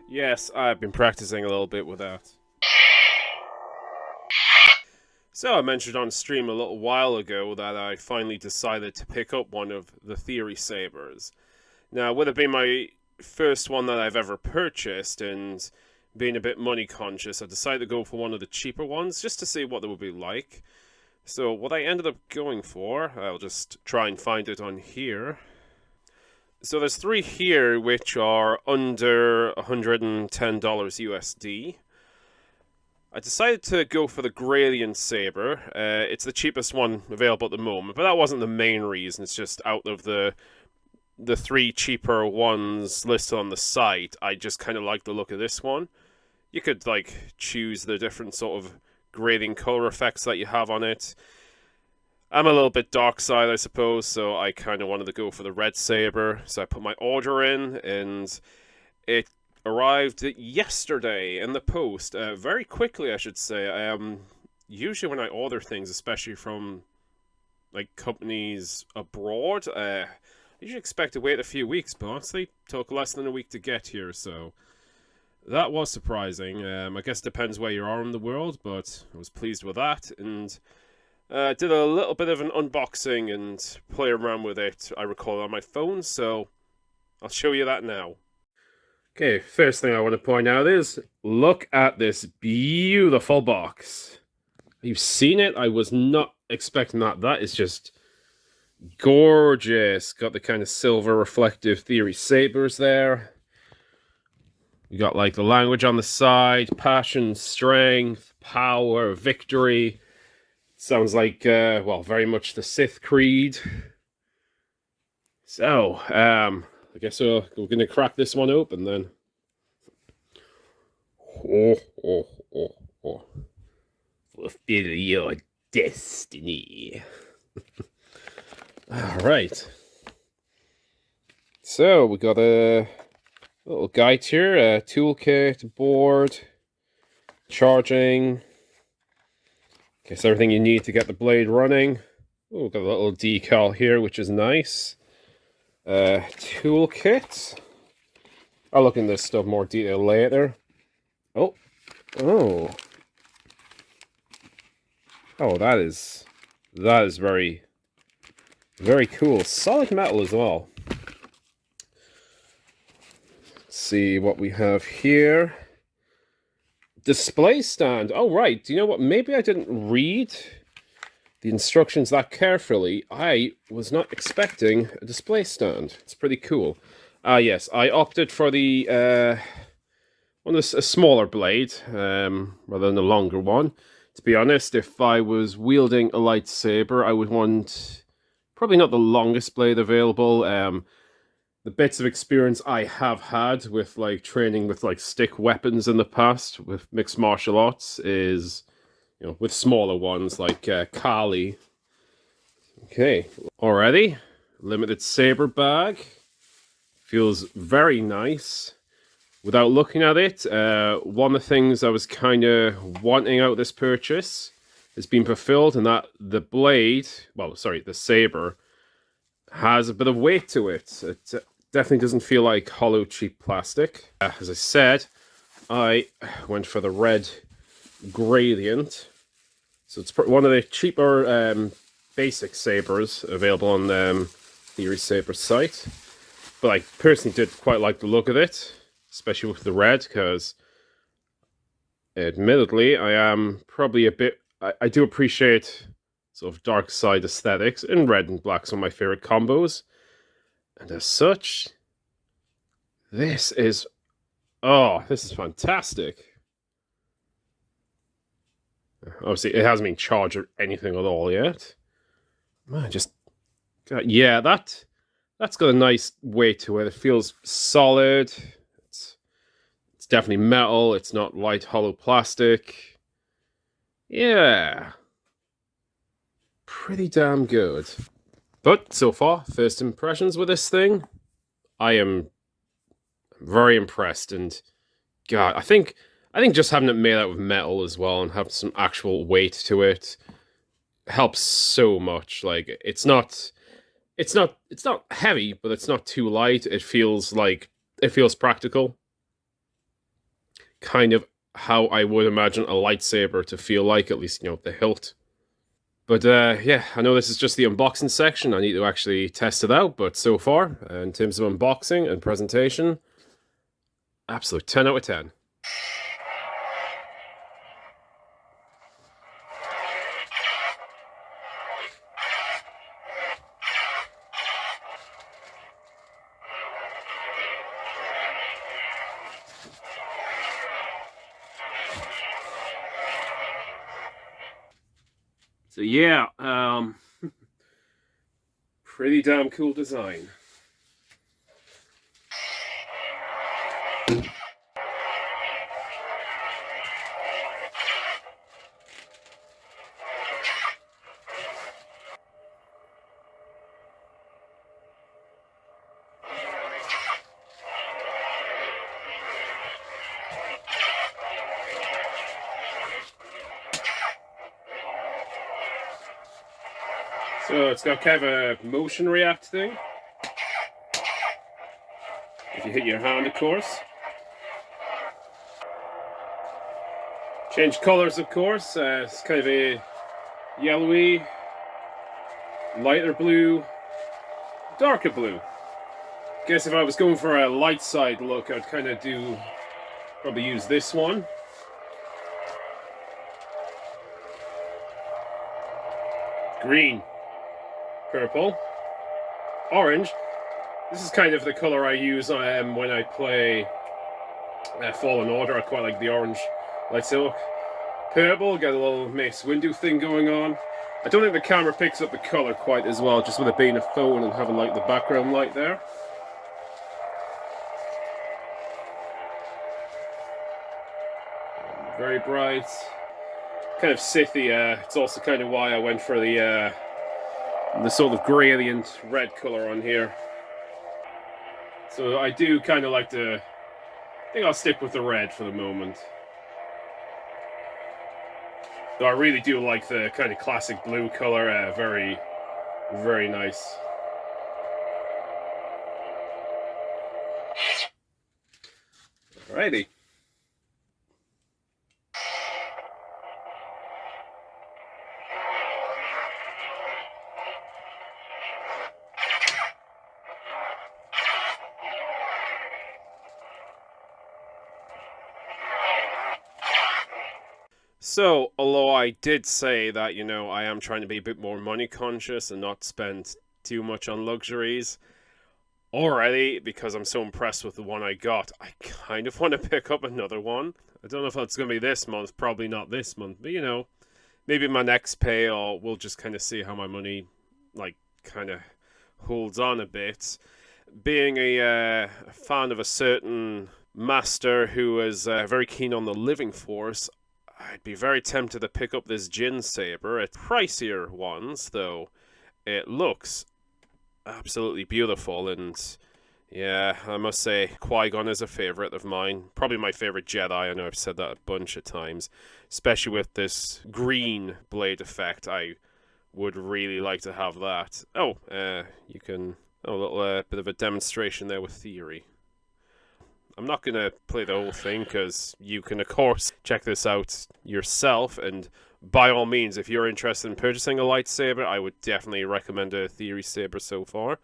Yes, I've been practicing a little bit with that. So I mentioned on stream a little while ago that I finally decided to pick up one of the Theory Sabers. Now, it would have been my first one that I've ever purchased, and being a bit money conscious, I decided to go for one of the cheaper ones just to see what they would be like. So what I ended up going for, I'll just try and find it on here. So there's three here which are under $110 USD. I decided to go for the Gradient Saber. It's the cheapest one available at the moment, but that wasn't the main reason. It's just out of the three cheaper ones listed on the site, I just kind of like the look of this one. You could like choose the different sort of grading color effects that you have on it. I'm a little bit dark side, I suppose, so I kind of wanted to go for the red saber. So I put my order in, and it arrived yesterday in the post. Very quickly, I should say. Usually when I order things, especially from like companies abroad, I usually expect to wait a few weeks, but honestly, it took less than a week to get here, so that was surprising. I guess it depends where you are in the world, but I was pleased with that, and did a little bit of an unboxing and play around with it, I recall, on my phone, so I'll show you that now. Okay, first thing I want to point out is, look at this beautiful box. You've seen it? I was not expecting that. That is just gorgeous. Got the kind of silver reflective Theory Sabers there. You got like the language on the side, passion, strength, power, victory. Sounds like, well, very much the Sith Creed. So, I guess we're going to crack this one open then. Oh, oh, oh, oh. Fulfill your destiny. All right. So, we got a little guide here, a toolkit, board, charging. Guess everything you need to get the blade running. Oh, got a little decal here, which is nice. Toolkit. I'll look into this stuff more detail later. Oh, oh, oh! That is very, very cool. Solid metal as well. Let's see what we have here. Display stand. Oh, right. Do you know what? Maybe I didn't read the instructions that carefully. I was not expecting a display stand. It's pretty cool. Yes, I opted for the a smaller blade rather than a longer one. To be honest, if I was wielding a lightsaber, I would want probably not the longest blade available. The bits of experience I have had with like training with like stick weapons in the past with mixed martial arts is, you know, with smaller ones like Kali. Okay, already limited saber bag, feels very nice. Without looking at it, one of the things I was kind of wanting out of this purchase has been fulfilled, and that the blade, well, sorry, the saber, has a bit of weight to it. It definitely doesn't feel like hollow, cheap plastic. As I said, I went for the red gradient. So it's one of the cheaper basic sabers available on Theory Saber site. But I personally did quite like the look of it, especially with the red, because admittedly, I am probably a bit... I do appreciate sort of dark side aesthetics, and red and black some of my favorite combos. And as such, this is... oh, this is fantastic. Obviously, it hasn't been charged or anything at all yet. Man, just... yeah, that's got a nice weight to it. It feels solid. It's definitely metal. It's not light, hollow plastic. Yeah. Pretty damn good. But so far, first impressions with this thing, I am very impressed. And God, I think just having it made out of metal as well and have some actual weight to it helps so much. Like it's not heavy, but it's not too light. It feels like It feels practical. Kind of how I would imagine a lightsaber to feel like, at least, the hilt. But yeah, I know this is just the unboxing section. I need to actually test it out, but so far, in terms of unboxing and presentation, absolute 10 out of 10. So yeah, pretty damn cool design. So it's got kind of a motion react thing. If you hit your hand, of course. Change colors, of course. It's kind of a yellowy, lighter blue, darker blue. Guess if I was going for a light side look, I'd kind of probably use this one. Green, purple, orange. This is kind of the color I use when I play Fallen Order. I quite like the orange lightsaber. Purple, got a little Mace Windu thing going on. I don't think the camera picks up the color quite as well, just with it being a phone and having like the background light there. Very bright, kind of Sithy. It's also kind of why I went for the sort of gradient red color on here. So I do kind of like I think I'll stick with the red for the moment. Though I really do like the kind of classic blue color. Very, very nice. Alrighty. So, although I did say that, I am trying to be a bit more money conscious and not spend too much on luxuries, already, because I'm so impressed with the one I got, I kind of want to pick up another one. I don't know if it's going to be this month, probably not this month, but maybe my next pay, or we'll just kind of see how my money, kind of holds on a bit. Being a fan of a certain master who is very keen on the living force, I'd be very tempted to pick up this Jin Saber. It's pricier ones, though. It looks absolutely beautiful, and yeah, I must say, Qui-Gon is a favourite of mine. Probably my favourite Jedi. I know I've said that a bunch of times. Especially with this green blade effect, I would really like to have that. Oh, you can... Oh, a little bit of a demonstration there with theory. I'm not going to play the whole thing, because you can, of course, check this out yourself, and by all means, if you're interested in purchasing a lightsaber, I would definitely recommend a Theory Saber so far.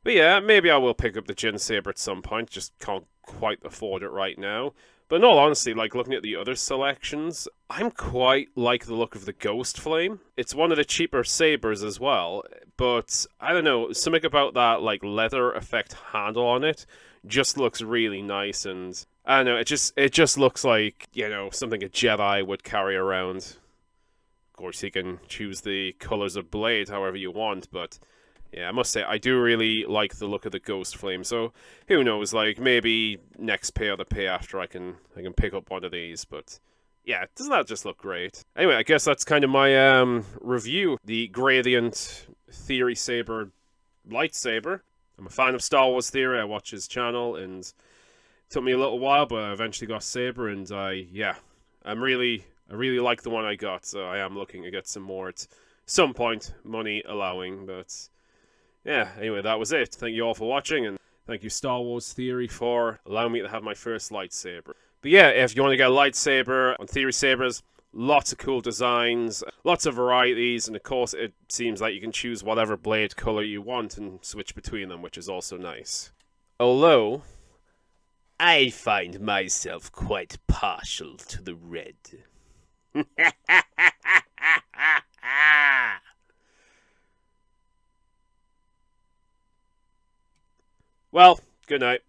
But yeah, maybe I will pick up the Jin Saber at some point, just can't quite afford it right now. But in all honesty, looking at the other selections, I'm quite like the look of the Ghost Flame. It's one of the cheaper sabers as well, but I don't know, something about that leather effect handle on it just looks really nice, and I don't know, it just looks like, something a Jedi would carry around. Of course, you can choose the colors of blade however you want, but yeah, I must say, I do really like the look of the Ghost Flame, so who knows, maybe next pay or the pay after I can pick up one of these, but yeah, doesn't that just look great? Anyway, I guess that's kind of my review. The Gradient Theory Saber lightsaber. I'm a fan of Star Wars Theory. I watch his channel, and it took me a little while, but I eventually got Saber, and I really like the one I got, so I am looking to get some more at some point, money allowing, but yeah, anyway, that was it. Thank you all for watching, and Thank you, Star Wars Theory, for allowing me to have my first lightsaber. But yeah, if you want to get a lightsaber on Theory Sabers, lots of cool designs, lots of varieties, and of course it seems like you can choose whatever blade color you want and switch between them, which is also nice. Although, I find myself quite partial to the red. Well, good night.